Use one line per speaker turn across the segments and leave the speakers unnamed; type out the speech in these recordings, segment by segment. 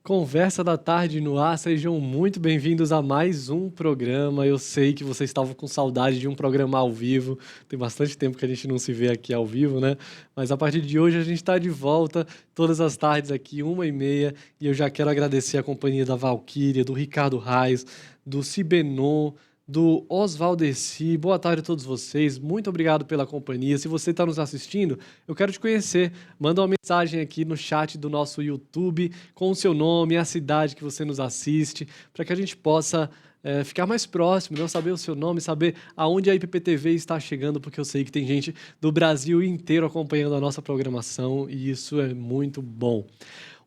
Conversa da tarde no ar, sejam muito bem-vindos a mais um programa. Eu sei que vocês estavam com saudade de um programa ao vivo, tem bastante tempo que a gente não se vê aqui ao vivo, né? Mas a partir de hoje a gente está de volta todas as tardes aqui, 1h30, e eu já quero agradecer a companhia da Valquíria, do Ricardo Reis, do Cibenon, do Osvaldeci. Boa tarde a todos vocês, muito obrigado pela companhia. Se você está nos assistindo, eu quero te conhecer. Manda uma mensagem aqui no chat do nosso YouTube com o seu nome, a cidade que você nos assiste, para que a gente possa ficar mais próximo, não saber o seu nome, saber aonde a IPPTV está chegando, porque eu sei que tem gente do Brasil inteiro acompanhando a nossa programação e isso é muito bom.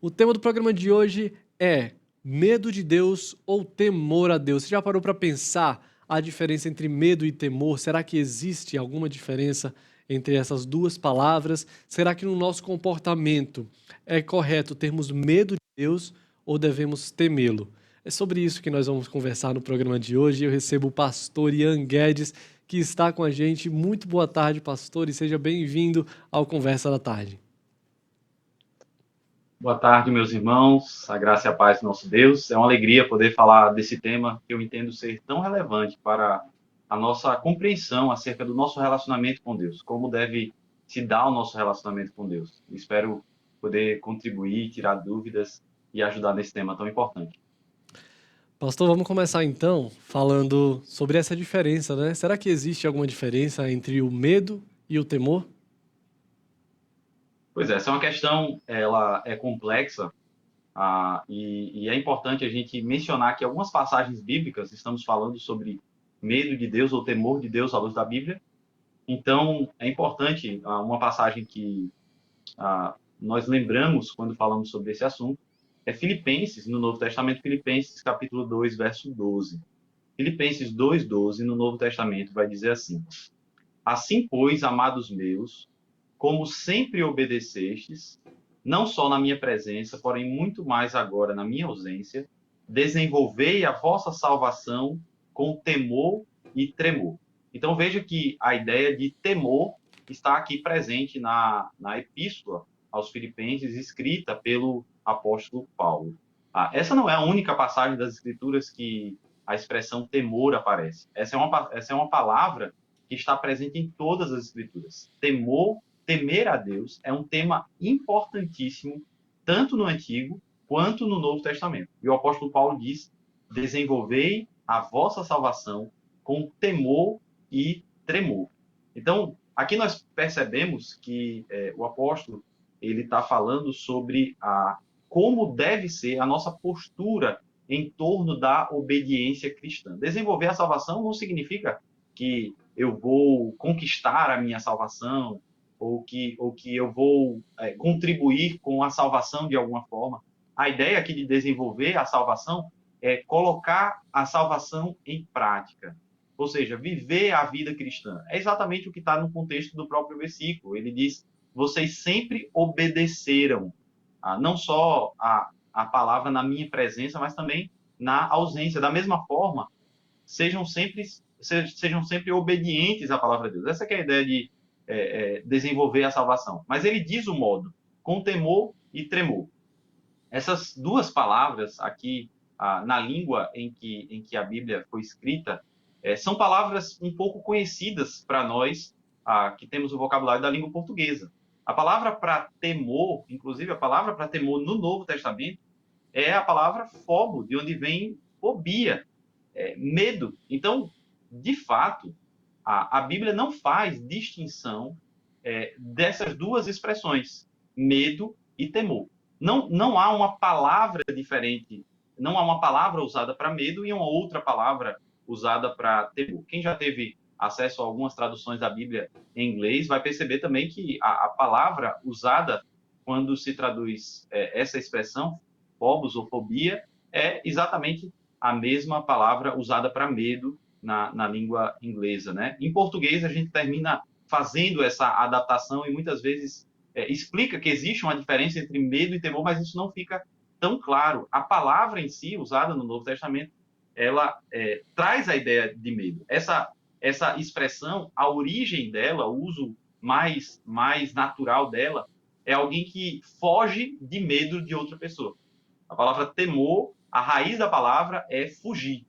O tema do programa de hoje é medo de Deus ou temor a Deus. Você já parou para pensar a diferença entre medo e temor? Será que existe alguma diferença entre essas duas palavras? Será que no nosso comportamento é correto termos medo de Deus ou devemos temê-lo? É sobre isso que nós vamos conversar no programa de hoje. Eu recebo o pastor Ian Guedes, que está com a gente. Muito boa tarde, pastor, e seja bem-vindo ao Conversa da Tarde.
Boa tarde, meus irmãos. A graça e a paz do nosso Deus. É uma alegria poder falar desse tema que eu entendo ser tão relevante para a nossa compreensão acerca do nosso relacionamento com Deus, como deve se dar o nosso relacionamento com Deus. Espero poder contribuir, tirar dúvidas e ajudar nesse tema tão importante.
Pastor, vamos começar então falando sobre essa diferença, né? Será que existe alguma diferença entre o medo e o temor?
Pois é, essa é uma questão, ela é complexa, e é importante a gente mencionar que algumas passagens bíblicas estamos falando sobre medo de Deus ou temor de Deus à luz da Bíblia. Então, é importante uma passagem que nós lembramos quando falamos sobre esse assunto, é Filipenses, no Novo Testamento, Filipenses capítulo 2, verso 12. Filipenses 2:12, no Novo Testamento, vai dizer assim: Assim, pois, amados meus, como sempre obedecestes, não só na minha presença, porém muito mais agora na minha ausência, desenvolvei a vossa salvação com temor e tremor. Então veja que a ideia de temor está aqui presente na epístola aos Filipenses, escrita pelo apóstolo Paulo. Essa não é a única passagem das Escrituras que a expressão temor aparece. Essa é uma palavra que está presente em todas as Escrituras. Temer a Deus é um tema importantíssimo, tanto no Antigo quanto no Novo Testamento. E o apóstolo Paulo diz: desenvolvei a vossa salvação com temor e tremor. Então, aqui nós percebemos que o apóstolo ele está falando sobre como deve ser a nossa postura em torno da obediência cristã. Desenvolver a salvação não significa que eu vou conquistar a minha salvação, ou que eu vou contribuir com a salvação de alguma forma. A ideia aqui de desenvolver a salvação é colocar a salvação em prática, ou seja, viver a vida cristã. É exatamente o que está no contexto do próprio versículo. Ele diz: vocês sempre obedeceram, não só a palavra na minha presença, mas também na ausência. Da mesma forma, sejam sempre obedientes à palavra de Deus. Essa que é a ideia de desenvolver a salvação. Mas ele diz o modo, com temor e tremor. Essas duas palavras aqui, na língua em que a Bíblia foi escrita, são palavras um pouco conhecidas para nós, que temos o vocabulário da língua portuguesa. A palavra para temor, inclusive a palavra para temor no Novo Testamento, é a palavra fobo, de onde vem fobia, medo. Então, de fato, a Bíblia não faz distinção dessas duas expressões, medo e temor. Não há uma palavra diferente, não há uma palavra usada para medo e uma outra palavra usada para temor. Quem já teve acesso a algumas traduções da Bíblia em inglês vai perceber também que a palavra usada quando se traduz essa expressão, phobos ou fobia, é exatamente a mesma palavra usada para medo na língua inglesa, né? Em português, a gente termina fazendo essa adaptação e muitas vezes explica que existe uma diferença entre medo e temor, mas isso não fica tão claro. A palavra em si, usada no Novo Testamento, ela traz a ideia de medo. Essa expressão, a origem dela, o uso mais natural dela, é alguém que foge de medo de outra pessoa. A palavra temor, a raiz da palavra é fugir.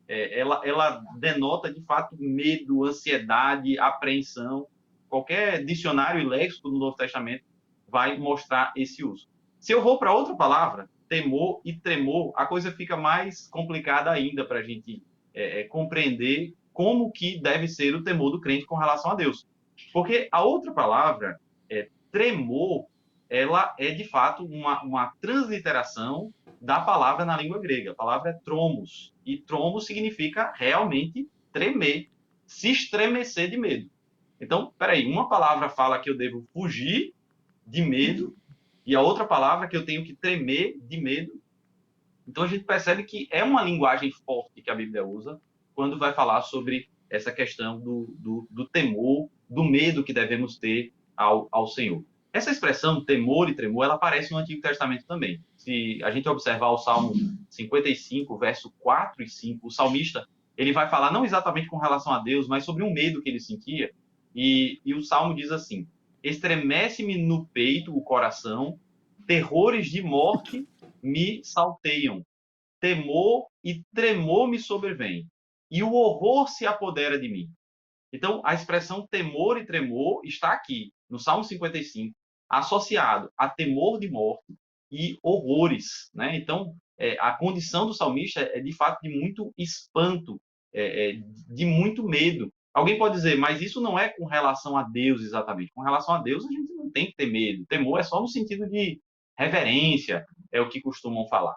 Ela denota, de fato, medo, ansiedade, apreensão. Qualquer dicionário e léxico do Novo Testamento vai mostrar esse uso. Se eu vou para outra palavra, temor e tremor, a coisa fica mais complicada ainda para a gente compreender como que deve ser o temor do crente com relação a Deus. Porque a outra palavra, tremor, ela é, de fato, uma transliteração da palavra na língua grega. A palavra é tromos. E tromos significa realmente tremer, se estremecer de medo. Então, peraí, uma palavra fala que eu devo fugir de medo e a outra palavra que eu tenho que tremer de medo. Então, a gente percebe que é uma linguagem forte que a Bíblia usa quando vai falar sobre essa questão do temor, do medo que devemos ter ao Senhor. Essa expressão temor e tremor, ela aparece no Antigo Testamento também. Se a gente observar o Salmo 55, verso 4 e 5, o salmista, ele vai falar não exatamente com relação a Deus, mas sobre um medo que ele sentia. E o Salmo diz assim: estremece-me no peito o coração, terrores de morte me salteiam, temor e tremor me sobrevém, e o horror se apodera de mim. Então, a expressão temor e tremor está aqui, no Salmo 55, associado a temor de morte e horrores, né? Então, a condição do salmista é, de fato, de muito espanto, de muito medo. Alguém pode dizer, mas isso não é com relação a Deus exatamente. Com relação a Deus, a gente não tem que ter medo. Temor é só no sentido de reverência, é o que costumam falar.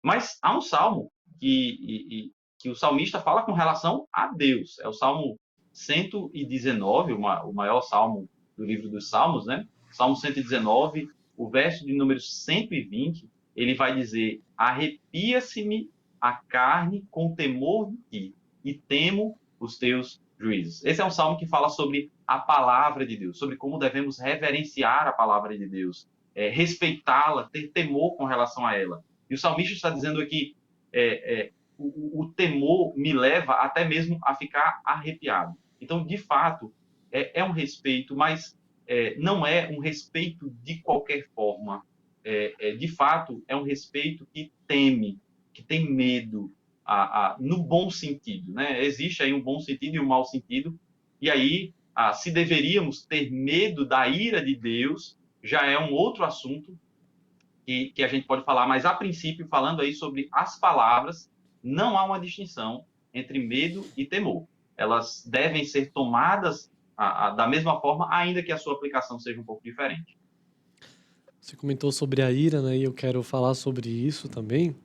Mas há um salmo que o salmista fala com relação a Deus. É o Salmo 119, o maior salmo do livro dos Salmos, né? Salmo 119, o verso de número 120, ele vai dizer: arrepia-se-me a carne com temor de ti, e temo os teus juízos. Esse é um salmo que fala sobre a palavra de Deus, sobre como devemos reverenciar a palavra de Deus, respeitá-la, ter temor com relação a ela. E o salmista está dizendo aqui, o temor me leva até mesmo a ficar arrepiado. Então, de fato, um respeito, mas não é um respeito de qualquer forma. De fato, é um respeito que teme, que tem medo, no bom sentido, né? Existe aí um bom sentido e um mau sentido. E aí, se deveríamos ter medo da ira de Deus, já é um outro assunto que a gente pode falar, mas a princípio, falando aí sobre as palavras, não há uma distinção entre medo e temor. Elas devem ser tomadas da mesma forma, ainda que a sua aplicação seja um pouco diferente.
Você comentou sobre a ira, né? E eu quero falar sobre isso também.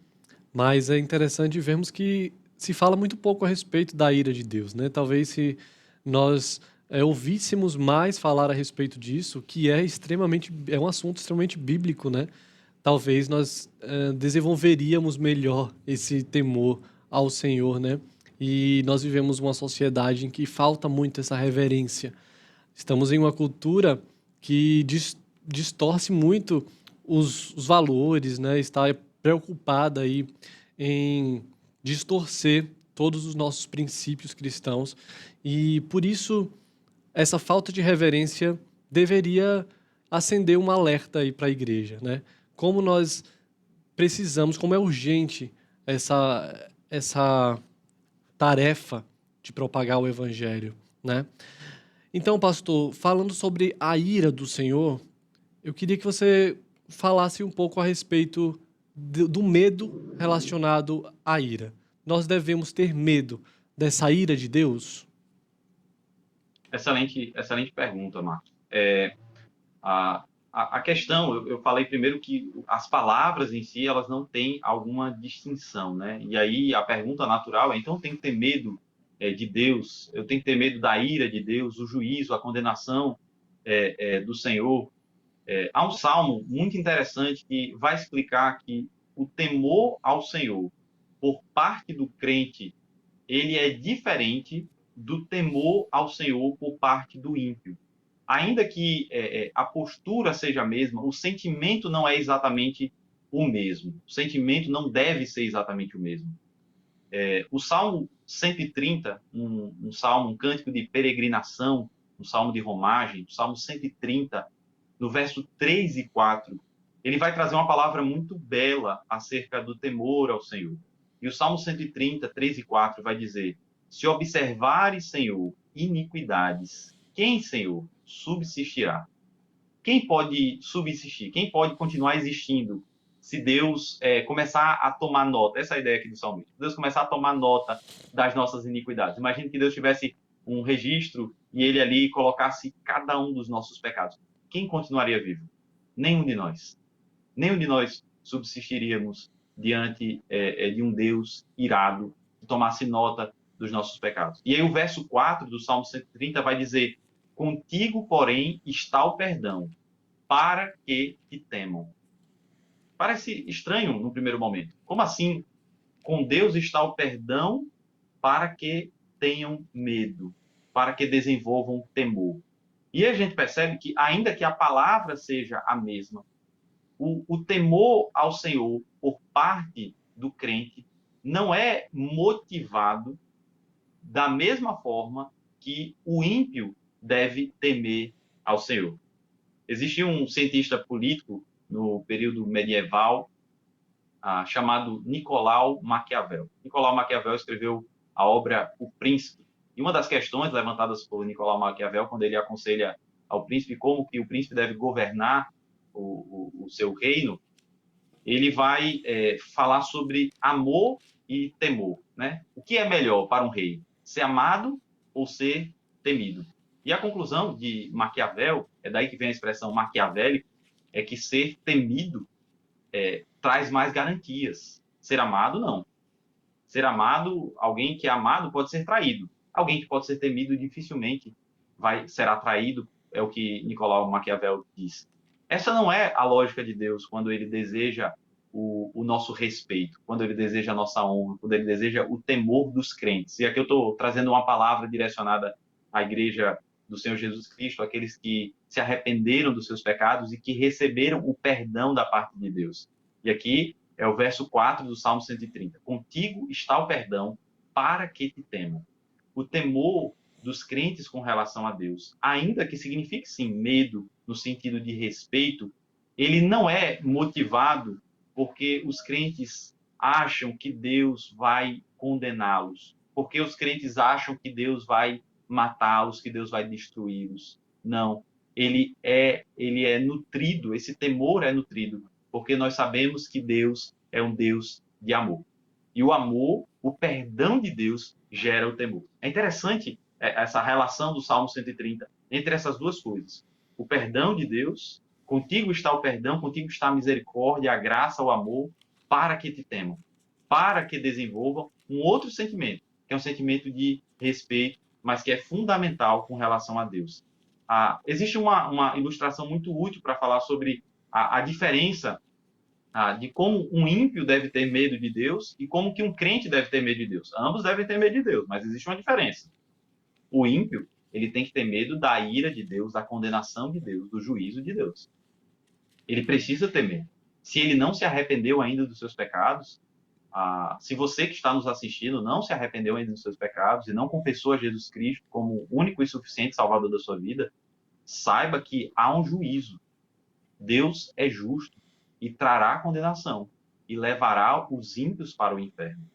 Mas é interessante vermos que se fala muito pouco a respeito da ira de Deus, né? Talvez se nós ouvíssemos mais falar a respeito disso, que é um assunto extremamente bíblico, né? Talvez nós desenvolveríamos melhor esse temor ao Senhor, né? E nós vivemos uma sociedade em que falta muito essa reverência. Estamos em uma cultura que distorce muito os valores, né? Está preocupada aí em distorcer todos os nossos princípios cristãos e por isso essa falta de reverência deveria acender um alerta aí para a igreja, né? Como nós precisamos, como é urgente essa tarefa de propagar o evangelho, né? Então, pastor, falando sobre a ira do Senhor, eu queria que você falasse um pouco a respeito do medo relacionado à ira. Nós devemos ter medo dessa ira de Deus?
Excelente pergunta, Marcos. A, a questão, eu falei primeiro que as palavras em si, elas não têm alguma distinção, né? E aí a pergunta natural é, então eu tenho que ter medo de Deus, eu tenho que ter medo da ira de Deus, o juízo, a condenação do Senhor. Há um salmo muito interessante que vai explicar que o temor ao Senhor por parte do crente, ele é diferente do temor ao Senhor por parte do ímpio. Ainda que a postura seja a mesma, o sentimento não é exatamente o mesmo. O sentimento não deve ser exatamente o mesmo. O Salmo 130, um salmo, um cântico de peregrinação, um salmo de romagem, o Salmo 130, no verso 3 e 4, ele vai trazer uma palavra muito bela acerca do temor ao Senhor. E o Salmo 130, 3 e 4 vai dizer: se observares, Senhor, iniquidades, quem, Senhor, subsistirá? Quem pode subsistir? Quem pode continuar existindo se Deus começar a tomar nota? Essa é a ideia aqui do salmista. Deus começar a tomar nota das nossas iniquidades. Imagine que Deus tivesse um registro e ele ali colocasse cada um dos nossos pecados. Quem continuaria vivo? Nenhum de nós. Nenhum de nós subsistiríamos diante de um Deus irado que tomasse nota dos nossos pecados. E aí o verso 4 do Salmo 130 vai dizer: contigo, porém, está o perdão, para que te temam. Parece estranho no primeiro momento. Como assim? Com Deus está o perdão para que tenham medo, para que desenvolvam temor. E a gente percebe que, ainda que a palavra seja a mesma, o temor ao Senhor por parte do crente não é motivado da mesma forma que o ímpio deve temer ao Senhor. Existia um cientista político no período medieval chamado Nicolau Maquiavel. Nicolau Maquiavel escreveu a obra O Príncipe. E uma das questões levantadas por Nicolau Maquiavel, quando ele aconselha ao príncipe como que o príncipe deve governar o seu reino, ele vai falar sobre amor e temor, né? O que é melhor para um rei? Ser amado ou ser temido? E a conclusão de Maquiavel, é daí que vem a expressão maquiavélico, é que ser temido traz mais garantias. Ser amado, não. Ser amado, alguém que é amado pode ser traído. Alguém que pode ser temido dificilmente será traído, é o que Nicolau Maquiavel diz. Essa não é a lógica de Deus quando ele deseja o nosso respeito, quando ele deseja a nossa honra, quando ele deseja o temor dos crentes. E aqui eu estou trazendo uma palavra direcionada à igreja do Senhor Jesus Cristo, aqueles que se arrependeram dos seus pecados e que receberam o perdão da parte de Deus. E aqui é o verso 4 do Salmo 130. Contigo está o perdão, para que te temam. O temor dos crentes com relação a Deus, ainda que signifique sim medo no sentido de respeito, ele não é motivado porque os crentes acham que Deus vai condená-los, porque os crentes acham que Deus vai matá-los, que Deus vai destruí-los. Não, ele é nutrido, esse temor é nutrido, porque nós sabemos que Deus é um Deus de amor. E o amor, o perdão de Deus, gera o temor. É interessante essa relação do Salmo 130 entre essas duas coisas. O perdão de Deus, contigo está o perdão, contigo está a misericórdia, a graça, o amor, para que te temam, para que desenvolvam um outro sentimento, que é um sentimento de respeito, mas que é fundamental com relação a Deus. Existe uma ilustração muito útil para falar sobre a diferença de como um ímpio deve ter medo de Deus e como que um crente deve ter medo de Deus. Ambos devem ter medo de Deus, mas existe uma diferença. O ímpio, ele tem que ter medo da ira de Deus, da condenação de Deus, do juízo de Deus. Ele precisa ter medo. Se ele não se arrependeu ainda dos seus pecados, se você que está nos assistindo não se arrependeu ainda dos seus pecados e não confessou a Jesus Cristo como único e suficiente Salvador da sua vida, saiba que há um juízo. Deus é justo e trará condenação e levará os ímpios para o inferno.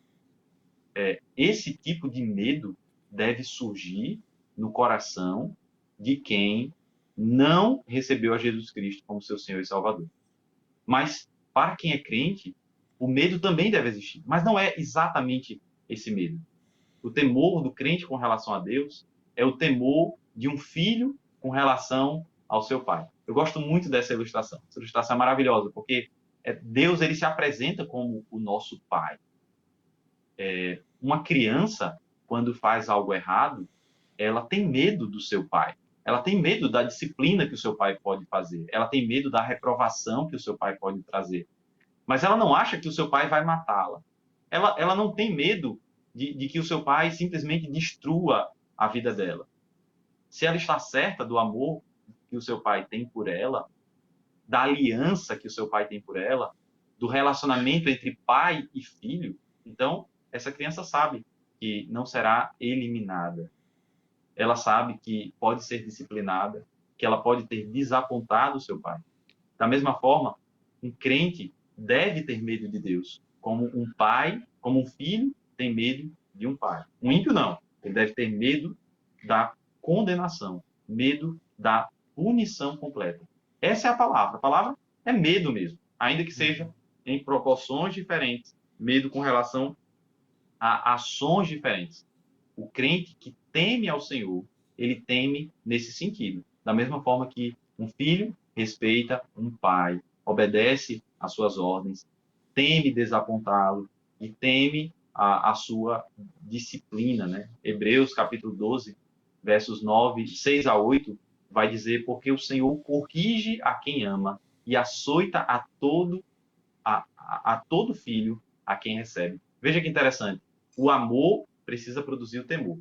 Esse tipo de medo deve surgir no coração de quem não recebeu a Jesus Cristo como seu Senhor e Salvador. Mas para quem é crente, o medo também deve existir, mas não é exatamente esse medo. O temor do crente com relação a Deus é o temor de um filho com relação ao seu pai. Eu gosto muito dessa ilustração. Essa ilustração é maravilhosa, porque Deus ele se apresenta como o nosso pai. Uma criança, quando faz algo errado, ela tem medo do seu pai. Ela tem medo da disciplina que o seu pai pode fazer. Ela tem medo da reprovação que o seu pai pode trazer. Mas ela não acha que o seu pai vai matá-la. Ela não tem medo de que o seu pai simplesmente destrua a vida dela. Se ela está certa do amor que o seu pai tem por ela, da aliança que o seu pai tem por ela, do relacionamento entre pai e filho, então essa criança sabe que não será eliminada. Ela sabe que pode ser disciplinada, que ela pode ter desapontado o seu pai. Da mesma forma, Um crente deve ter medo de Deus, como um pai, como um filho tem medo de um pai. Um ímpio não, ele deve ter medo da condenação, medo da punição completa. Essa é a palavra. A palavra é medo mesmo, ainda que seja em proporções diferentes, medo com relação a ações diferentes. O crente que teme ao Senhor, ele teme nesse sentido. Da mesma forma que um filho respeita um pai, obedece às suas ordens, teme desapontá-lo e teme a sua disciplina, né? Hebreus capítulo 12, versos 9, 6 a 8, vai dizer: porque o Senhor corrige a quem ama e açoita a todo filho a quem recebe. Veja que interessante. O amor precisa produzir o temor.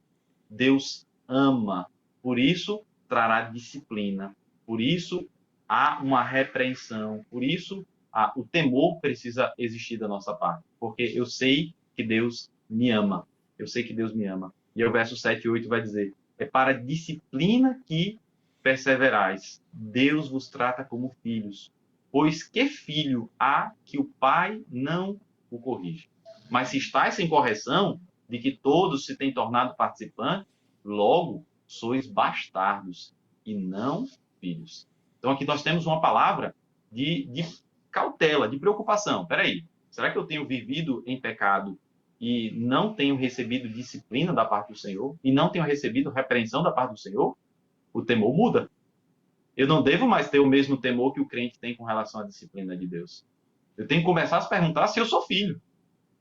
Deus ama, por isso trará disciplina, por isso há uma repreensão, por isso o temor precisa existir da nossa parte, porque eu sei que Deus me ama, eu sei que Deus me ama. E o verso 7 e 8 vai dizer: é para a disciplina que perseverais, Deus vos trata como filhos, pois que filho há que o pai não o corrige? Mas se estáis sem correção, de que todos se têm tornado participantes, logo sois bastardos e não filhos. Então aqui nós temos uma palavra de cautela, de preocupação. Espera aí, será que eu tenho vivido em pecado e não tenho recebido disciplina da parte do Senhor? E não tenho recebido repreensão da parte do Senhor? O temor muda. Eu não devo mais ter o mesmo temor que o crente tem com relação à disciplina de Deus. Eu tenho que começar a se perguntar se eu sou filho.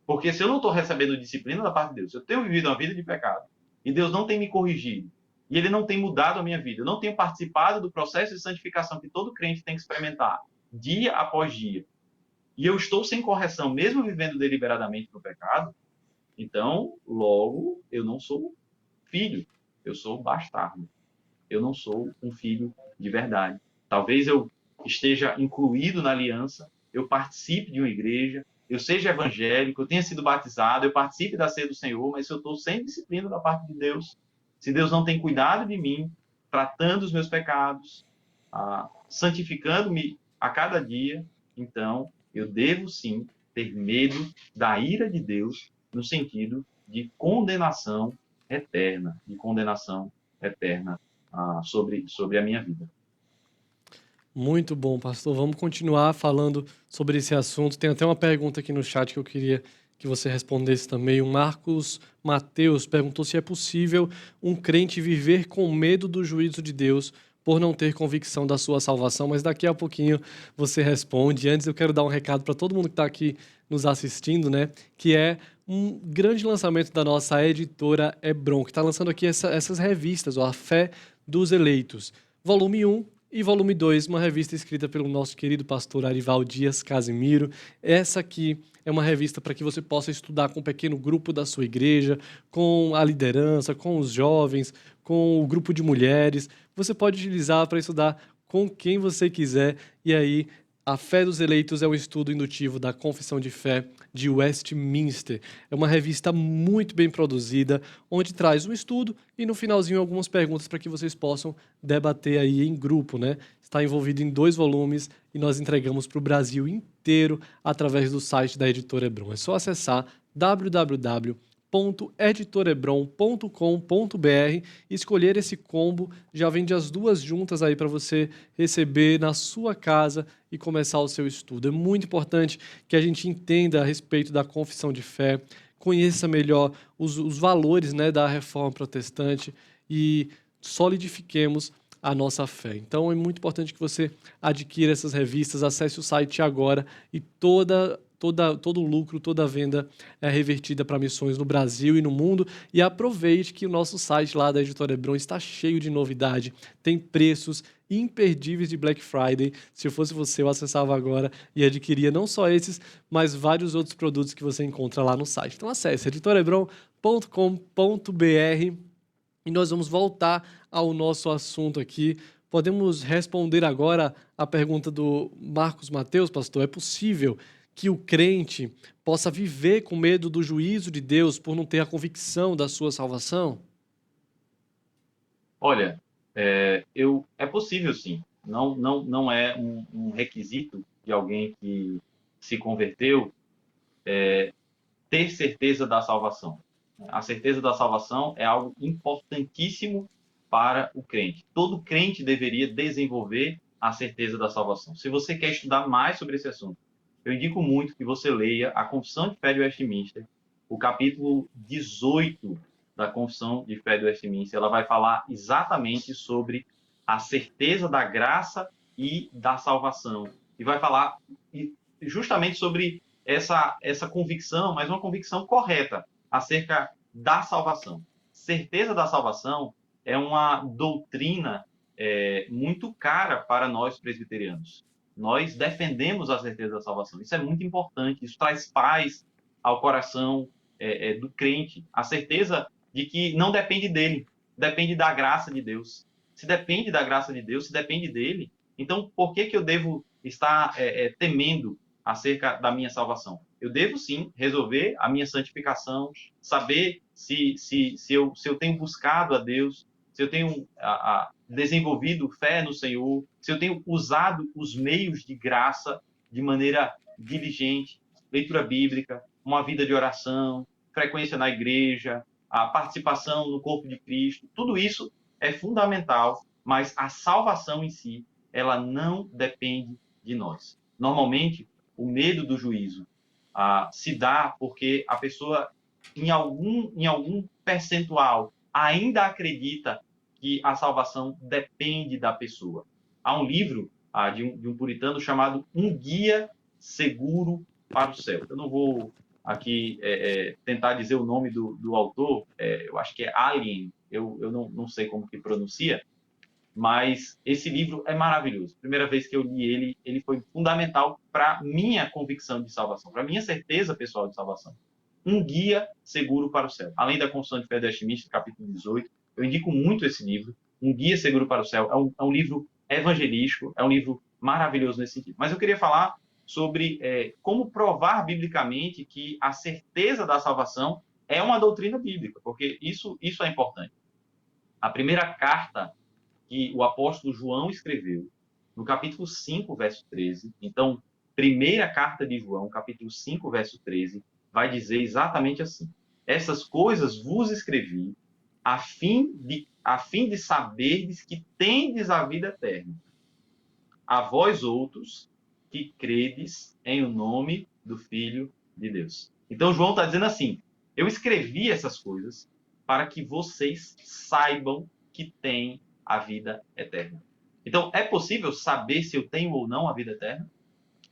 Porque se eu não estou recebendo disciplina da parte de Deus, eu tenho vivido uma vida de pecado, e Deus não tem me corrigido, e Ele não tem mudado a minha vida, eu não tenho participado do processo de santificação que todo crente tem que experimentar, dia após dia, e eu estou sem correção, mesmo vivendo deliberadamente no pecado, então, logo, eu não sou filho, eu sou bastardo. Eu não sou um filho de verdade. Talvez eu esteja incluído na aliança, eu participe de uma igreja, eu seja evangélico, eu tenha sido batizado, eu participe da ceia do Senhor, mas se eu estou sem disciplina da parte de Deus, se Deus não tem cuidado de mim, tratando os meus pecados, santificando-me a cada dia, então eu devo sim ter medo da ira de Deus no sentido de condenação eterna, sobre a minha vida.
Muito bom, pastor. Vamos continuar falando sobre esse assunto. Tem até uma pergunta aqui no chat que eu queria que você respondesse também. O Marcos Mateus perguntou se é possível um crente viver com medo do juízo de Deus por não ter convicção da sua salvação, mas daqui a pouquinho você responde. Antes eu quero dar um recado para todo mundo que está aqui nos assistindo, né? Que é um grande lançamento da nossa editora Hebron, que está lançando aqui essas revistas, ó, A Fé dos Eleitos. Volume 1 e volume 2, uma revista escrita pelo nosso querido pastor Arival Dias Casimiro. Essa aqui é uma revista para que você possa estudar com um pequeno grupo da sua igreja, com a liderança, com os jovens, com o grupo de mulheres. Você pode utilizar para estudar com quem você quiser. E aí, A Fé dos Eleitos é um estudo indutivo da Confissão de Fé de Westminster. É uma revista muito bem produzida, onde traz um estudo e no finalzinho algumas perguntas para que vocês possam debater aí em grupo, né? Está envolvido em 2 volumes e nós entregamos para o Brasil inteiro através do site da Editora Hebron. É só acessar www.editorebron.com.br e escolher esse combo. Já vende as 2 juntas aí para você receber na sua casa e começar o seu estudo. É muito importante que a gente entenda a respeito da confissão de fé, conheça melhor os valores, né, da reforma protestante e solidifiquemos a nossa fé. Então é muito importante que você adquira essas revistas, acesse o site agora e todo o lucro, toda a venda é revertida para missões no Brasil e no mundo. E aproveite que o nosso site lá da Editora Hebron está cheio de novidade, tem preços imperdíveis de Black Friday. Se eu fosse você, eu acessava agora e adquiria não só esses, mas vários outros produtos que você encontra lá no site. Então acesse editorebron.com.br e nós vamos voltar ao nosso assunto aqui. Podemos responder agora a pergunta do Marcos Mateus, pastor. É possível que o crente possa viver com medo do juízo de Deus por não ter a convicção da sua salvação?
Olha, é possível sim. Não é um requisito de alguém que se converteu, ter certeza da salvação. A certeza da salvação é algo importantíssimo para o crente. Todo crente deveria desenvolver a certeza da salvação. Se você quer estudar mais sobre esse assunto, eu indico muito que você leia a Confissão de Fé de Westminster, o capítulo 18 da Confissão de Fé de Westminster. Ela vai falar exatamente sobre a certeza da graça e da salvação. E vai falar justamente sobre essa convicção, mas uma convicção correta acerca da salvação. Certeza da salvação é uma doutrina muito cara para nós presbiterianos. Nós defendemos a certeza da salvação. Isso é muito importante. Isso traz paz ao coração do crente. A certeza de que não depende dele, depende da graça de Deus. Se depende da graça de Deus, se depende dele, então por que eu devo estar temendo acerca da minha salvação? Eu devo sim resolver a minha santificação, saber se eu tenho buscado a Deus, se eu tenho desenvolvido fé no Senhor, se eu tenho usado os meios de graça de maneira diligente, leitura bíblica, uma vida de oração, frequência na igreja, a participação no corpo de Cristo. Tudo isso é fundamental, mas a salvação em si, ela não depende de nós. Normalmente, o medo do juízo se dá porque a pessoa, em algum percentual, ainda acredita que a salvação depende da pessoa. Há um livro de um puritano chamado Um Guia Seguro para o Céu. Eu não vou aqui tentar dizer o nome do autor, eu acho que é Alien, eu não sei como que pronuncia, mas esse livro é maravilhoso. Primeira vez que eu li ele foi fundamental para minha convicção de salvação, para minha certeza pessoal de salvação. Um Guia Seguro para o Céu. Além da Confissão de Fé do Westminster, capítulo 18, eu indico muito esse livro, Um Guia Seguro para o Céu. É um livro evangelístico, é um livro maravilhoso nesse sentido. Mas eu queria falar sobre como provar biblicamente que a certeza da salvação é uma doutrina bíblica, porque isso é importante. A primeira carta que o apóstolo João escreveu, no capítulo 5, verso 13. Então, primeira carta de João, capítulo 5, verso 13, vai dizer exatamente assim: essas coisas vos escrevi a fim de saberdes que tendes a vida eterna. A vós outros que credes em o nome do Filho de Deus. Então, João está dizendo assim: eu escrevi essas coisas para que vocês saibam que têm a vida eterna. Então, é possível saber se eu tenho ou não a vida eterna?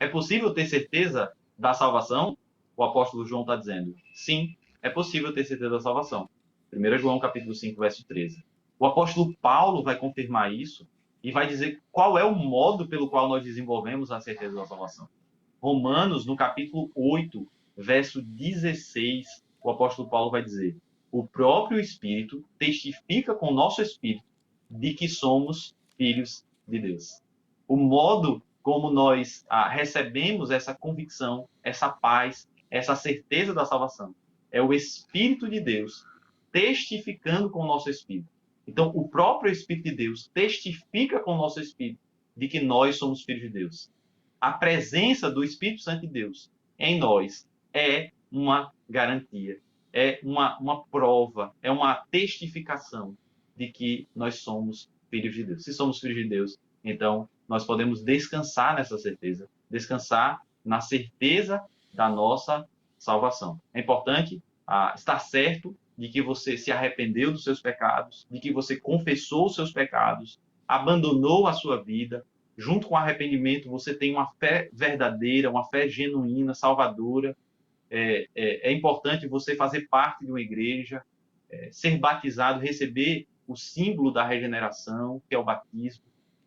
É possível ter certeza da salvação? O apóstolo João está dizendo, sim, é possível ter certeza da salvação. 1 João capítulo 5, verso 13. O apóstolo Paulo vai confirmar isso e vai dizer qual é o modo pelo qual nós desenvolvemos a certeza da salvação. Romanos, no capítulo 8, verso 16, o apóstolo Paulo vai dizer: o próprio Espírito testifica com o nosso Espírito de que somos filhos de Deus. O modo como nós recebemos essa convicção, essa paz, essa certeza da salvação, é o Espírito de Deus testificando com o nosso Espírito. Então, o próprio Espírito de Deus testifica com o nosso Espírito de que nós somos filhos de Deus. A presença do Espírito Santo de Deus em nós é uma garantia, é uma prova, é uma testificação de que nós somos filhos de Deus. Se somos filhos de Deus, então nós podemos descansar nessa certeza, descansar na certeza da nossa salvação. É importante estar certo de que você se arrependeu dos seus pecados, de que você confessou os seus pecados, abandonou a sua vida. Junto com o arrependimento, você tem uma fé verdadeira, uma fé genuína, salvadora. É importante você fazer parte de uma igreja, ser batizado, receber o símbolo da regeneração, que é o batismo.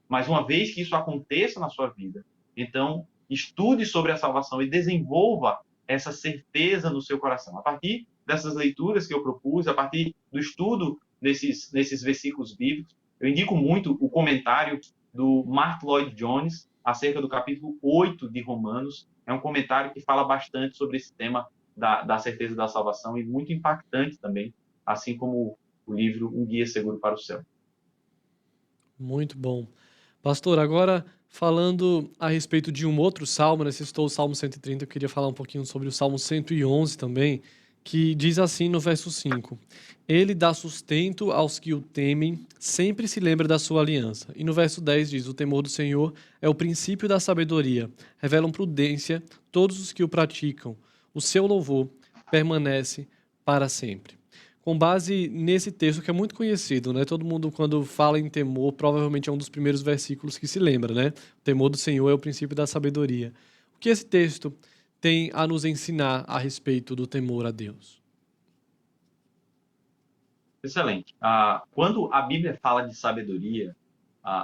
Mas uma vez que isso aconteça na sua vida, então estude sobre a salvação e desenvolva essa certeza no seu coração. A partir dessas leituras que eu propus, a partir do estudo nesses versículos bíblicos, eu indico muito o comentário do Mark Lloyd Jones acerca do capítulo 8 de Romanos. É um comentário que fala bastante sobre esse tema da certeza da salvação e muito impactante também, assim como o livro Um Guia Seguro para o Céu.
Muito bom. Pastor, agora Falando a respeito de um outro salmo, né, você citou o Salmo 130, eu queria falar um pouquinho sobre o Salmo 111 também, que diz assim no verso 5: Ele dá sustento aos que o temem, sempre se lembra da sua aliança. E no verso 10 diz: O temor do Senhor é o princípio da sabedoria, revelam prudência todos os que o praticam. O seu louvor permanece para sempre. Com base nesse texto que é muito conhecido, né? Todo mundo, quando fala em temor, provavelmente é um dos primeiros versículos que se lembra, né? O temor do Senhor é o princípio da sabedoria. O que esse texto tem a nos ensinar a respeito do temor a Deus?
Excelente. Quando a Bíblia fala de sabedoria,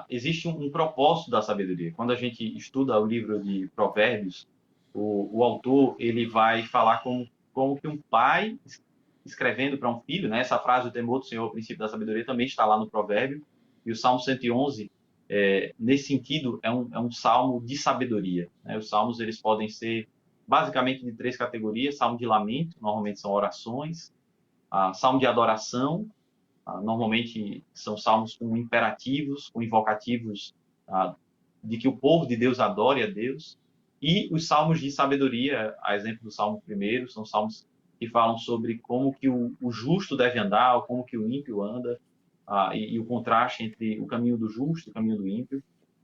existe um propósito da sabedoria. Quando a gente estuda o livro de Provérbios, o autor ele vai falar como que um pai escrevendo para um filho, né? Essa frase, o temor do Senhor, o princípio da sabedoria, também está lá no Provérbio. E o Salmo 111, nesse sentido, é um salmo de sabedoria, né? Os salmos eles podem ser basicamente de três categorias: salmo de lamento, normalmente são orações; salmo de adoração, normalmente são salmos com imperativos, com invocativos, de que o povo de Deus adore a Deus; e os salmos de sabedoria, a exemplo do Salmo 1, são salmos que falam sobre como que o justo deve andar, ou como que o ímpio anda, e o contraste entre o caminho do justo e o caminho do ímpio.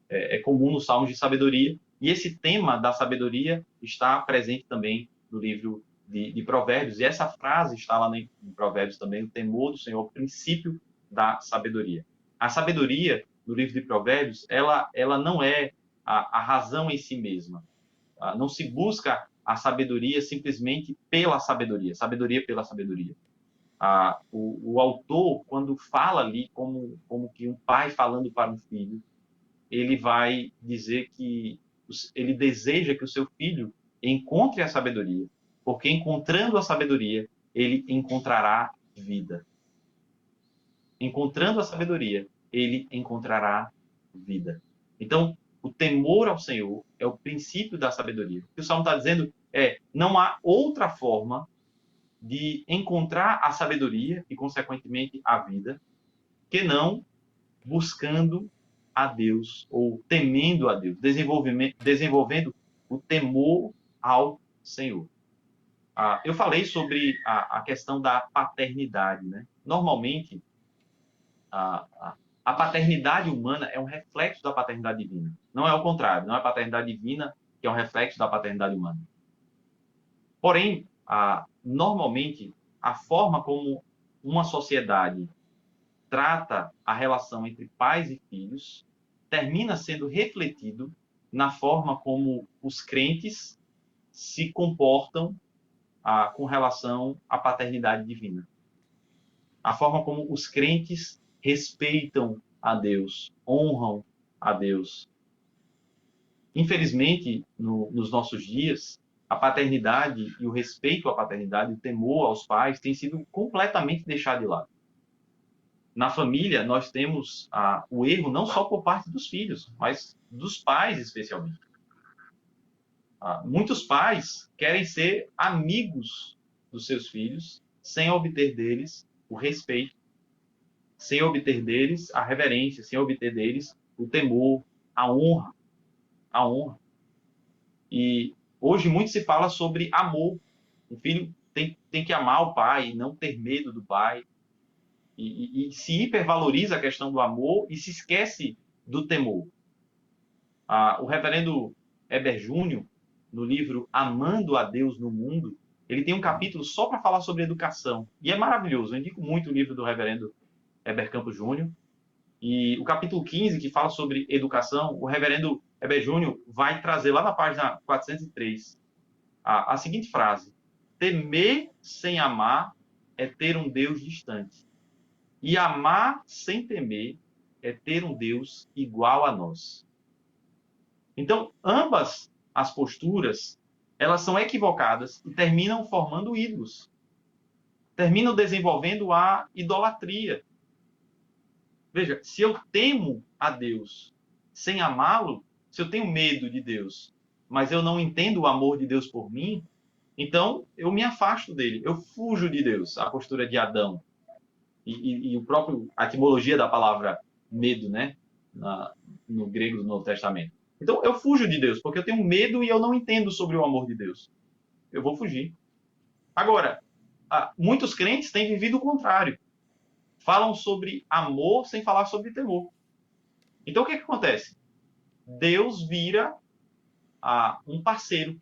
É comum nos salmos de sabedoria, e esse tema da sabedoria está presente também no livro de Provérbios, e essa frase está lá em Provérbios também: o temor do Senhor, o princípio da sabedoria. A sabedoria, no livro de Provérbios, ela não é a razão em si mesma. Não se busca a sabedoria simplesmente pela sabedoria, sabedoria pela sabedoria. O autor, quando fala ali como que um pai falando para um filho, ele vai dizer que ele deseja que o seu filho encontre a sabedoria, porque encontrando a sabedoria, ele encontrará vida. Encontrando a sabedoria, ele encontrará vida. Então, o temor ao Senhor é o princípio da sabedoria. O que o Salmo está dizendo não há outra forma de encontrar a sabedoria e, consequentemente, a vida, que não buscando a Deus, ou temendo a Deus, desenvolvendo o temor ao Senhor. Eu falei sobre a questão da paternidade, né? Normalmente, a paternidade humana é um reflexo da paternidade divina. Não é o contrário, não é a paternidade divina que é um reflexo da paternidade humana. Porém, normalmente, a forma como uma sociedade trata a relação entre pais e filhos termina sendo refletido na forma como os crentes se comportam com relação à paternidade divina. A forma como os crentes respeitam a Deus, honram a Deus. Infelizmente, nos nossos dias, a paternidade e o respeito à paternidade, o temor aos pais, tem sido completamente deixado de lado. Na família, nós temos o erro não só por parte dos filhos, mas dos pais, especialmente. Muitos pais querem ser amigos dos seus filhos, sem obter deles o respeito, sem obter deles a reverência, sem obter deles o temor, a honra. A honra. E hoje muito se fala sobre amor. O filho tem que amar o pai, não ter medo do pai. E se hipervaloriza a questão do amor e se esquece do temor. O reverendo Heber Júnior, no livro Amando a Deus no Mundo, ele tem um capítulo só para falar sobre educação. E é maravilhoso. Eu indico muito o livro do reverendo Heber Campos Júnior. E o capítulo 15, que fala sobre educação, o reverendo Heber Júnior vai trazer lá na página 403 a seguinte frase: temer sem amar é ter um Deus distante. E amar sem temer é ter um Deus igual a nós. Então, ambas as posturas, elas são equivocadas e terminam formando ídolos. Terminam desenvolvendo a idolatria. Veja, se eu temo a Deus sem amá-lo, se eu tenho medo de Deus, mas eu não entendo o amor de Deus por mim, então eu me afasto dele, eu fujo de Deus, a postura de Adão. E o próprio, a etimologia da palavra medo, né, no grego do Novo Testamento. Então, eu fujo de Deus, porque eu tenho medo e eu não entendo sobre o amor de Deus. Eu vou fugir. Agora, muitos crentes têm vivido o contrário. Falam sobre amor sem falar sobre temor. Então, o que acontece? Deus vira um parceiro,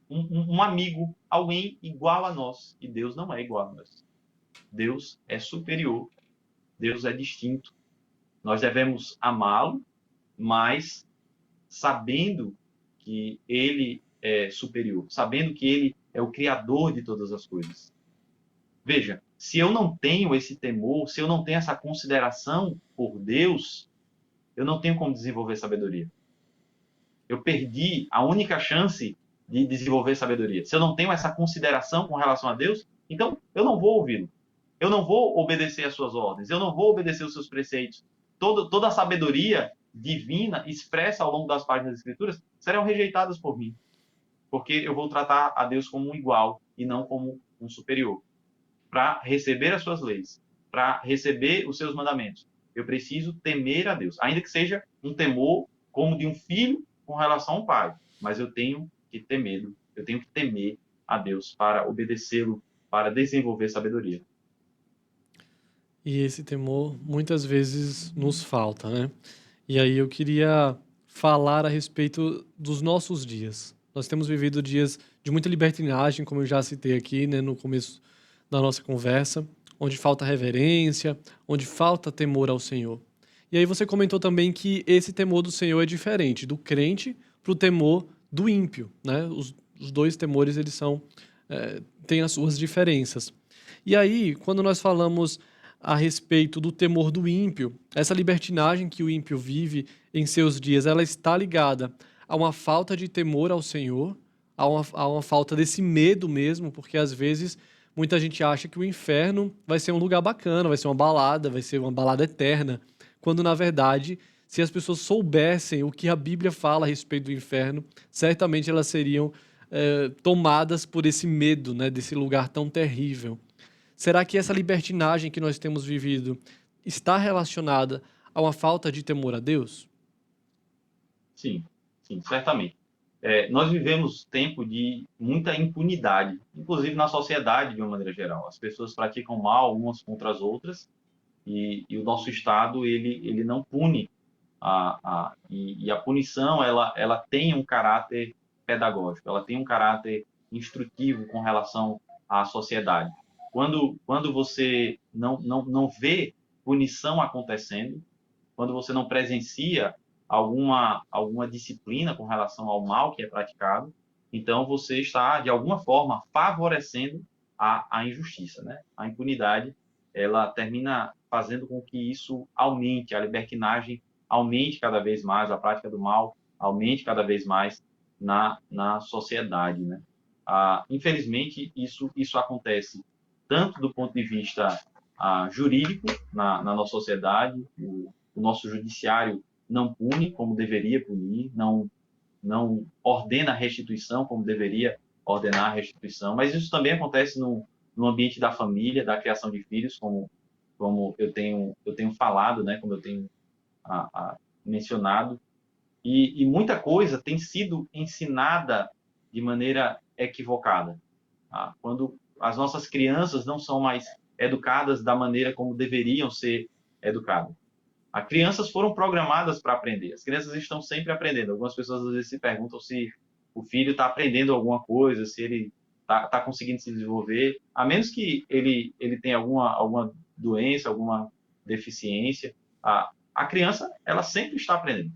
um amigo, alguém igual a nós. E Deus não é igual a nós. Deus é superior. Deus é distinto. Nós devemos amá-lo, mas sabendo que ele é superior, sabendo que ele é o criador de todas as coisas. Veja, se eu não tenho esse temor, se eu não tenho essa consideração por Deus, eu não tenho como desenvolver sabedoria. Eu perdi a única chance de desenvolver sabedoria. Se eu não tenho essa consideração com relação a Deus, então eu não vou ouvi-lo. Eu não vou obedecer às suas ordens. Eu não vou obedecer os seus preceitos. Toda a sabedoria divina expressa ao longo das páginas das Escrituras serão rejeitadas por mim. Porque eu vou tratar a Deus como um igual e não como um superior. Para receber as suas leis, para receber os seus mandamentos, eu preciso temer a Deus. Ainda que seja um temor como de um filho com relação ao pai. Mas eu tenho que ter medo, eu tenho que temer a Deus para obedecê-lo, para desenvolver sabedoria.
E esse temor muitas vezes nos falta, né? E aí eu queria falar a respeito dos nossos dias. Nós temos vivido dias de muita libertinagem, como eu já citei aqui, né, no começo da nossa conversa, onde falta reverência, onde falta temor ao Senhor. E aí você comentou também que esse temor do Senhor é diferente do crente para o temor do ímpio, né? Os dois temores, eles têm as suas diferenças. E aí, quando nós falamos a respeito do temor do ímpio, essa libertinagem que o ímpio vive em seus dias, ela está ligada a uma falta de temor ao Senhor, a uma falta desse medo mesmo, porque às vezes muita gente acha que o inferno vai ser um lugar bacana, vai ser uma balada eterna, quando na verdade, se as pessoas soubessem o que a Bíblia fala a respeito do inferno, certamente elas seriam tomadas por esse medo, né, desse lugar tão terrível. Será que essa libertinagem que nós temos vivido está relacionada a uma falta de temor a Deus?
Sim, sim, certamente. Nós vivemos tempo de muita impunidade, inclusive na sociedade de uma maneira geral. As pessoas praticam mal umas contra as outras e o nosso Estado ele não pune e a punição ela tem um caráter pedagógico, ela tem um caráter instrutivo com relação à sociedade. Quando você não vê punição acontecendo, quando você não presencia alguma disciplina com relação ao mal que é praticado, então você está, de alguma forma, favorecendo a injustiça, né? A impunidade, ela termina fazendo com que isso aumente, a libertinagem aumente cada vez mais, a prática do mal aumente cada vez mais na sociedade, né? Infelizmente, isso acontece tanto do ponto de vista jurídico na nossa sociedade, o nosso judiciário não pune como deveria punir, não ordena a restituição como deveria ordenar a restituição, mas isso também acontece no ambiente da família, da criação de filhos, como eu tenho falado, né, como eu tenho mencionado, e muita coisa tem sido ensinada de maneira equivocada. Quando as nossas crianças não são mais educadas da maneira como deveriam ser educadas. As crianças foram programadas para aprender. As crianças estão sempre aprendendo. Algumas pessoas às vezes se perguntam se o filho está aprendendo alguma coisa, se ele está conseguindo se desenvolver, a menos que ele tenha alguma doença, alguma deficiência. A criança, ela sempre está aprendendo.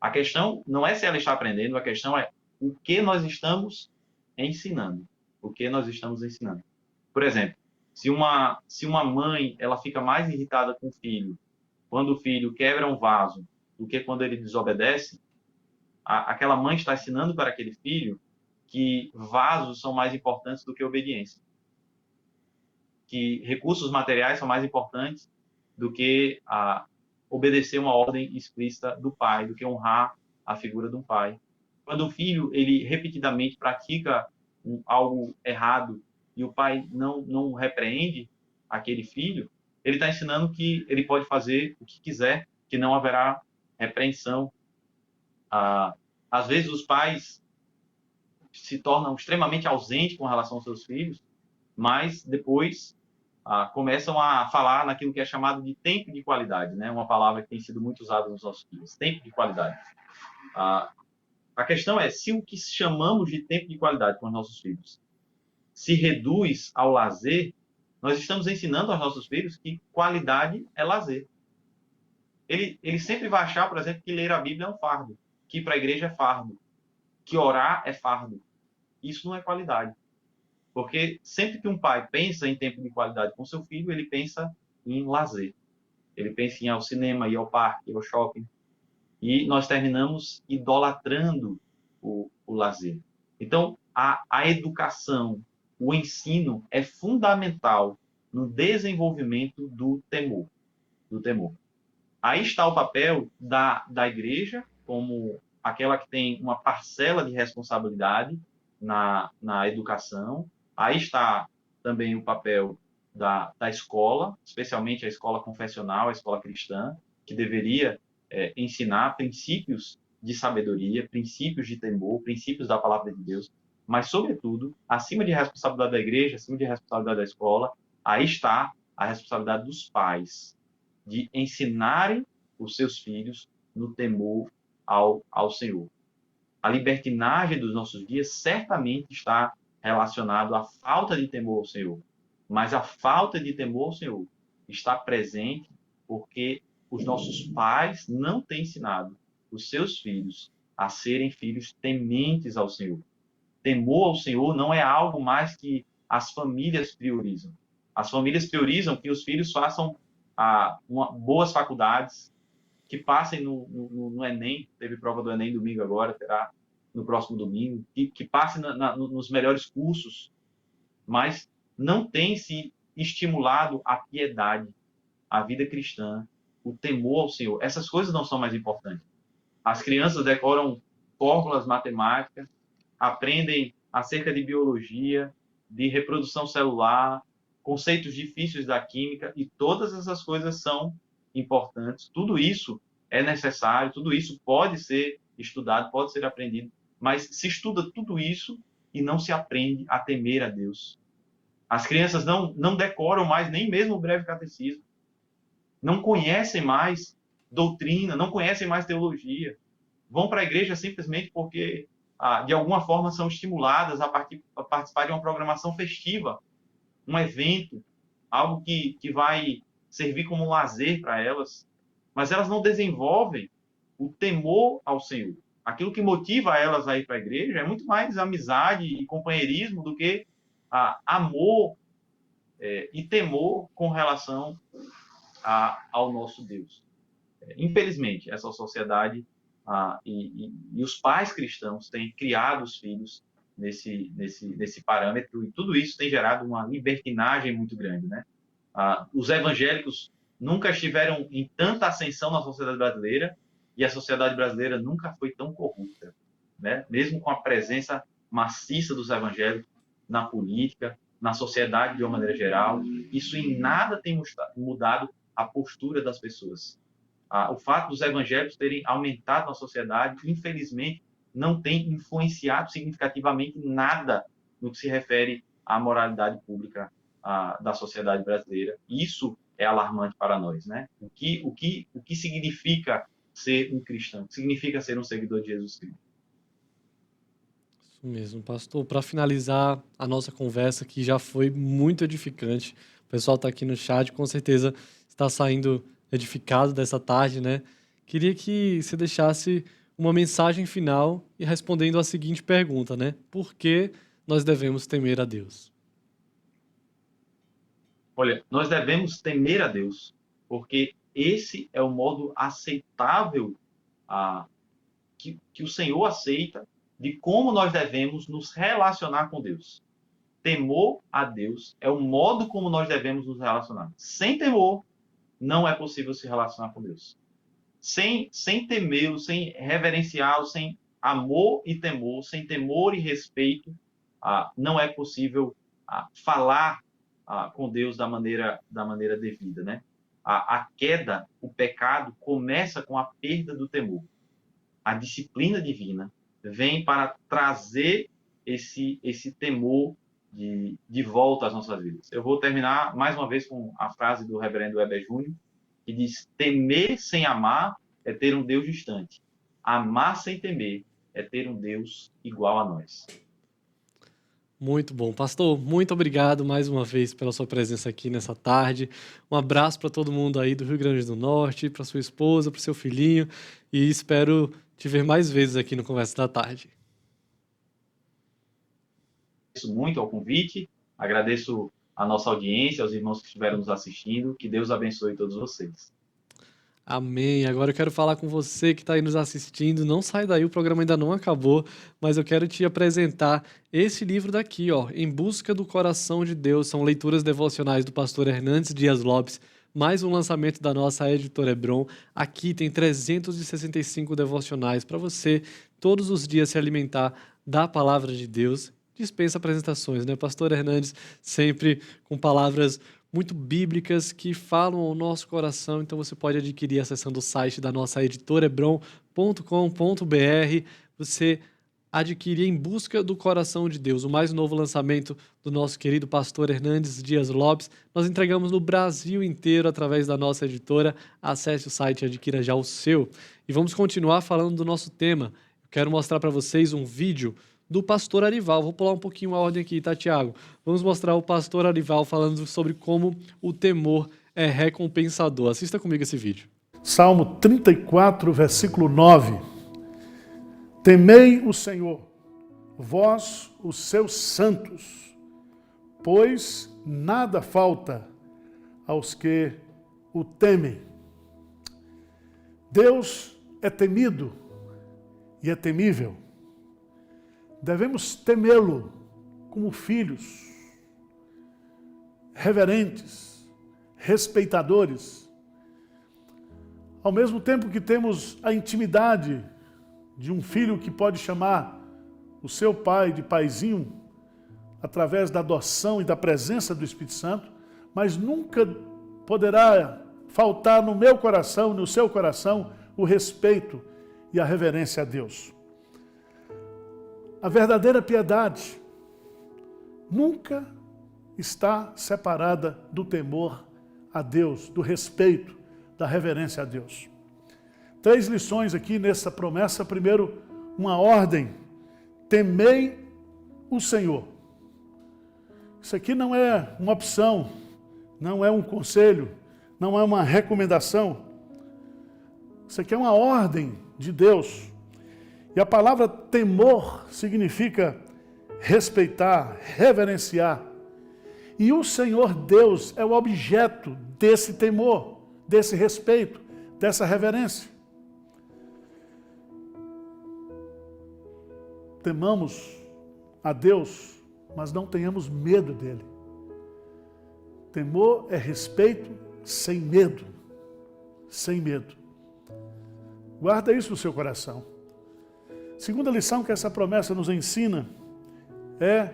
A questão não é se ela está aprendendo, a questão é o que nós estamos ensinando. O que nós estamos ensinando. Por exemplo, se uma mãe ela fica mais irritada com o filho quando o filho quebra um vaso do que quando ele desobedece, aquela mãe está ensinando para aquele filho que vasos são mais importantes do que obediência, que recursos materiais são mais importantes do que obedecer uma ordem explícita do pai, do que honrar a figura de um pai. Quando o filho ele repetidamente pratica algo errado e o pai não repreende aquele filho, ele está ensinando que ele pode fazer o que quiser, que não haverá repreensão. Às vezes os pais se tornam extremamente ausentes com relação aos seus filhos, mas depois começam a falar naquilo que é chamado de tempo de qualidade, né? Uma palavra que tem sido muito usada nos nossos filhos, tempo de qualidade. A questão é se o que chamamos de tempo de qualidade com os nossos filhos se reduz ao lazer, nós estamos ensinando aos nossos filhos que qualidade é lazer. Ele sempre vai achar, por exemplo, que ler a Bíblia é um fardo, que ir para a igreja é fardo, que orar é fardo. Isso não é qualidade. Porque sempre que um pai pensa em tempo de qualidade com seu filho, ele pensa em lazer. Ele pensa em ir ao cinema, ir ao parque, ir ao shopping. E nós terminamos idolatrando o lazer. Então, a educação, o ensino é fundamental no desenvolvimento do temor. Aí está o papel da igreja, como aquela que tem uma parcela de responsabilidade na educação. Aí está também o papel da escola, especialmente a escola confessional, a escola cristã, que deveria ensinar princípios de sabedoria, princípios de temor, princípios da palavra de Deus, mas, sobretudo, acima de responsabilidade da igreja, acima de responsabilidade da escola, aí está a responsabilidade dos pais, de ensinarem os seus filhos no temor ao Senhor. A libertinagem dos nossos dias certamente está relacionado à falta de temor ao Senhor, mas a falta de temor ao Senhor está presente porque os nossos pais não têm ensinado os seus filhos a serem filhos tementes ao Senhor. Temor ao Senhor não é algo mais que as famílias priorizam. As famílias priorizam que os filhos façam boas faculdades, que passem no Enem, teve prova do Enem domingo agora, terá no próximo domingo, que passem nos melhores cursos, mas não tem se estimulado a piedade, a vida cristã, o temor ao Senhor. Essas coisas não são mais importantes. As crianças decoram fórmulas matemáticas, aprendem acerca de biologia, de reprodução celular, conceitos difíceis da química, e todas essas coisas são importantes. Tudo isso é necessário, tudo isso pode ser estudado, pode ser aprendido, mas se estuda tudo isso e não se aprende a temer a Deus. As crianças não decoram mais nem mesmo o breve catecismo, não conhecem mais doutrina, não conhecem mais teologia, vão para a igreja simplesmente porque de alguma forma são estimuladas a participar de uma programação festiva, um evento, algo que vai servir como um lazer para elas, mas elas não desenvolvem o temor ao Senhor. Aquilo que motiva elas a ir para a igreja é muito mais amizade e companheirismo do que amor e temor com relação ao nosso Deus. Infelizmente, essa sociedade e os pais cristãos têm criado os filhos nesse parâmetro, e tudo isso tem gerado uma libertinagem muito grande, né? Os evangélicos nunca estiveram em tanta ascensão na sociedade brasileira, e a sociedade brasileira nunca foi tão corrupta, né? Mesmo com a presença maciça dos evangélicos na política, na sociedade de uma maneira geral, isso em nada tem mudado a postura das pessoas. O fato dos evangélicos terem aumentado na sociedade, infelizmente, não tem influenciado significativamente nada no que se refere à moralidade pública da sociedade brasileira. Isso é alarmante para nós, né? O que significa ser um cristão? O que significa ser um seguidor de Jesus Cristo?
Isso mesmo, pastor. Para finalizar a nossa conversa, que já foi muito edificante, o pessoal está aqui no chat, com certeza está saindo edificado dessa tarde, né? Queria que você deixasse uma mensagem final e respondendo a seguinte pergunta, né? Por que nós devemos temer a Deus?
Olha, nós devemos temer a Deus, porque esse é o modo aceitável que o Senhor aceita de como nós devemos nos relacionar com Deus. Temor a Deus é o modo como nós devemos nos relacionar. Sem temor, não é possível se relacionar com Deus. Sem temê-lo, sem reverenciá-lo, sem amor e temor, sem temor e respeito, não é possível falar com Deus da maneira devida, né? A queda, o pecado, começa com a perda do temor. A disciplina divina vem para trazer esse temor de volta às nossas vidas. Eu vou terminar mais uma vez com a frase do reverendo Weber Júnior, que diz: temer sem amar é ter um Deus distante. Amar sem temer é ter um Deus igual a nós.
Muito bom. Pastor, muito obrigado mais uma vez pela sua presença aqui nessa tarde. Um abraço para todo mundo aí do Rio Grande do Norte, para sua esposa, para o seu filhinho, e espero te ver mais vezes aqui no Conversa da Tarde.
Agradeço muito ao convite, agradeço a nossa audiência, aos irmãos que estiveram nos assistindo. Que Deus abençoe todos vocês.
Amém. Agora eu quero falar com você que está aí nos assistindo. Não sai daí, o programa ainda não acabou, mas eu quero te apresentar esse livro daqui, ó, Em Busca do Coração de Deus. São leituras devocionais do pastor Hernandes Dias Lopes, mais um lançamento da nossa editora Hebron. Aqui tem 365 devocionais para você todos os dias se alimentar da palavra de Deus. Dispensa apresentações, né? Pastor Hernandes sempre com palavras muito bíblicas que falam ao nosso coração. Então você pode adquirir acessando o site da nossa editora hebron.com.br. Você adquirir Em Busca do Coração de Deus, o mais novo lançamento do nosso querido pastor Hernandes Dias Lopes. Nós entregamos no Brasil inteiro através da nossa editora. Acesse o site e adquira já o seu. E vamos continuar falando do nosso tema. Eu quero mostrar para vocês um vídeo do pastor Arival. Vou pular um pouquinho a ordem aqui, tá, Tiago? Vamos mostrar o pastor Arival falando sobre como o temor é recompensador. Assista comigo esse vídeo.
Salmo 34, versículo 9. Temei o Senhor, vós, os seus santos, pois nada falta aos que o temem. Deus é temido e é temível. Devemos temê-lo como filhos, reverentes, respeitadores. Ao mesmo tempo que temos a intimidade de um filho que pode chamar o seu pai de paizinho, através da adoção e da presença do Espírito Santo, mas nunca poderá faltar no meu coração, no seu coração, o respeito e a reverência a Deus. A verdadeira piedade nunca está separada do temor a Deus, do respeito, da reverência a Deus. 3 lições aqui nessa promessa. Primeiro, uma ordem: temei o Senhor. Isso aqui não é uma opção, não é um conselho, não é uma recomendação. Isso aqui é uma ordem de Deus. E a palavra temor significa respeitar, reverenciar. E o Senhor Deus é o objeto desse temor, desse respeito, dessa reverência. Temamos a Deus, mas não tenhamos medo dele. Temor é respeito sem medo. Sem medo. Guarda isso no seu coração. Segunda lição que essa promessa nos ensina é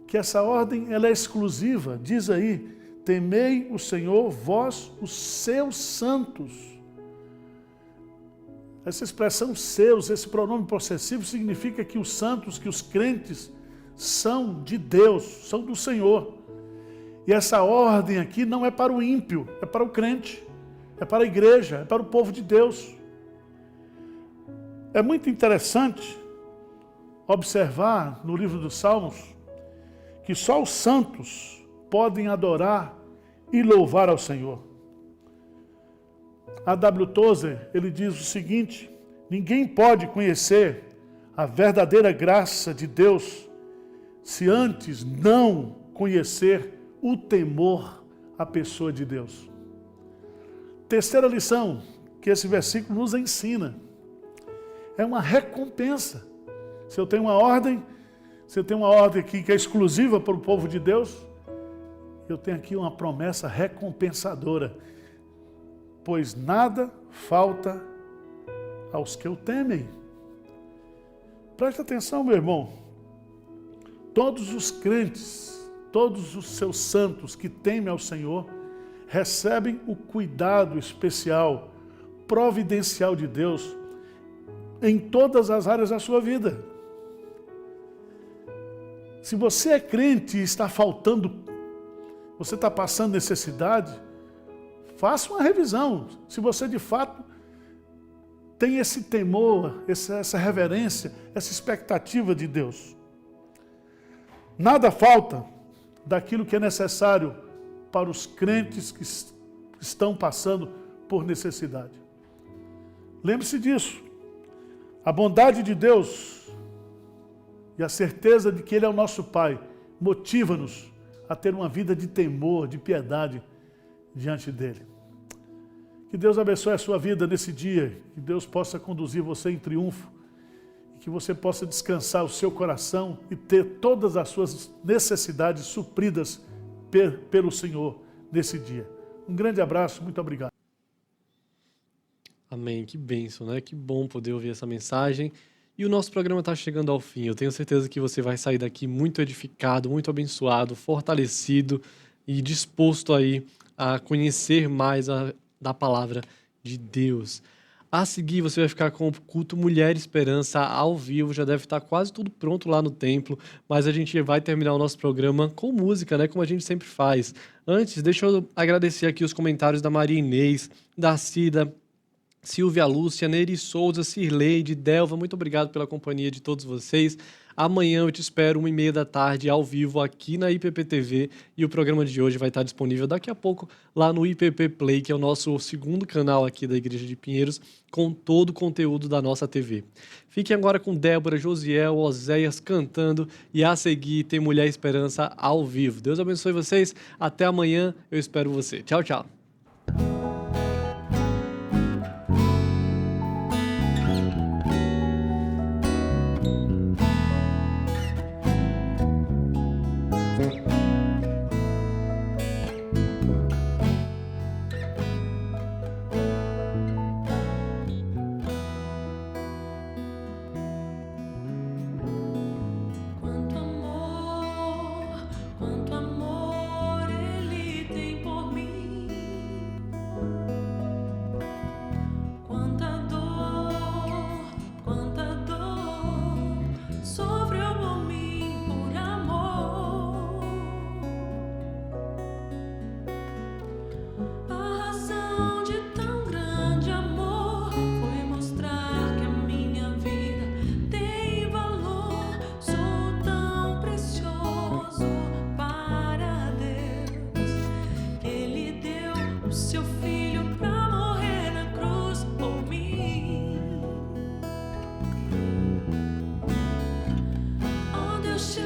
que essa ordem ela é exclusiva. Diz aí: temei o Senhor, vós, os seus santos. Essa expressão seus, esse pronome possessivo, significa que os santos, que os crentes são de Deus, são do Senhor. E essa ordem aqui não é para o ímpio, é para o crente, é para a igreja, é para o povo de Deus. É muito interessante observar no livro dos Salmos que só os santos podem adorar e louvar ao Senhor. A W. Tozer, ele diz o seguinte: ninguém pode conhecer a verdadeira graça de Deus se antes não conhecer o temor à pessoa de Deus. Terceira lição que esse versículo nos ensina é uma recompensa. Se eu tenho uma ordem, aqui que é exclusiva para o povo de Deus, eu tenho aqui uma promessa recompensadora. Pois nada falta aos que o temem. Presta atenção, meu irmão. Todos os crentes, todos os seus santos que temem ao Senhor, recebem o cuidado especial, providencial de Deus em todas as áreas da sua vida. Se você é crente e está faltando, você está passando necessidade, faça uma revisão. Se você de fato tem esse temor, essa reverência, essa expectativa de Deus. Nada falta daquilo que é necessário para os crentes que estão passando por necessidade. Lembre-se disso. A bondade de Deus e a certeza de que Ele é o nosso Pai motiva-nos a ter uma vida de temor, de piedade diante dEle. Que Deus abençoe a sua vida nesse dia, que Deus possa conduzir você em triunfo, e que você possa descansar o seu coração e ter todas as suas necessidades supridas pelo Senhor nesse dia. Um grande abraço, muito obrigado.
Amém, que bênção, né? Que bom poder ouvir essa mensagem. E o nosso programa está chegando ao fim. Eu tenho certeza que você vai sair daqui muito edificado, muito abençoado, fortalecido e disposto aí a conhecer mais da palavra de Deus. A seguir, você vai ficar com o culto Mulher Esperança ao vivo. Já deve estar quase tudo pronto lá no templo, mas a gente vai terminar o nosso programa com música, né? Como a gente sempre faz. Antes, deixa eu agradecer aqui os comentários da Maria Inês, da Cida, Silvia Lúcia, Nery Souza, Cirleide, Delva. Muito obrigado pela companhia de todos vocês. Amanhã eu te espero 1h30 da tarde ao vivo aqui na IPP TV, e o programa de hoje vai estar disponível daqui a pouco lá no IPP Play, que é o nosso segundo canal aqui da Igreja de Pinheiros, com todo o conteúdo da nossa TV. Fiquem agora com Débora, Josiel, Oséias cantando, e a seguir tem Mulher Esperança ao vivo. Deus abençoe vocês. Até amanhã. Eu espero você. Tchau, tchau.
Quanto amor Ele tem por mim. Deus te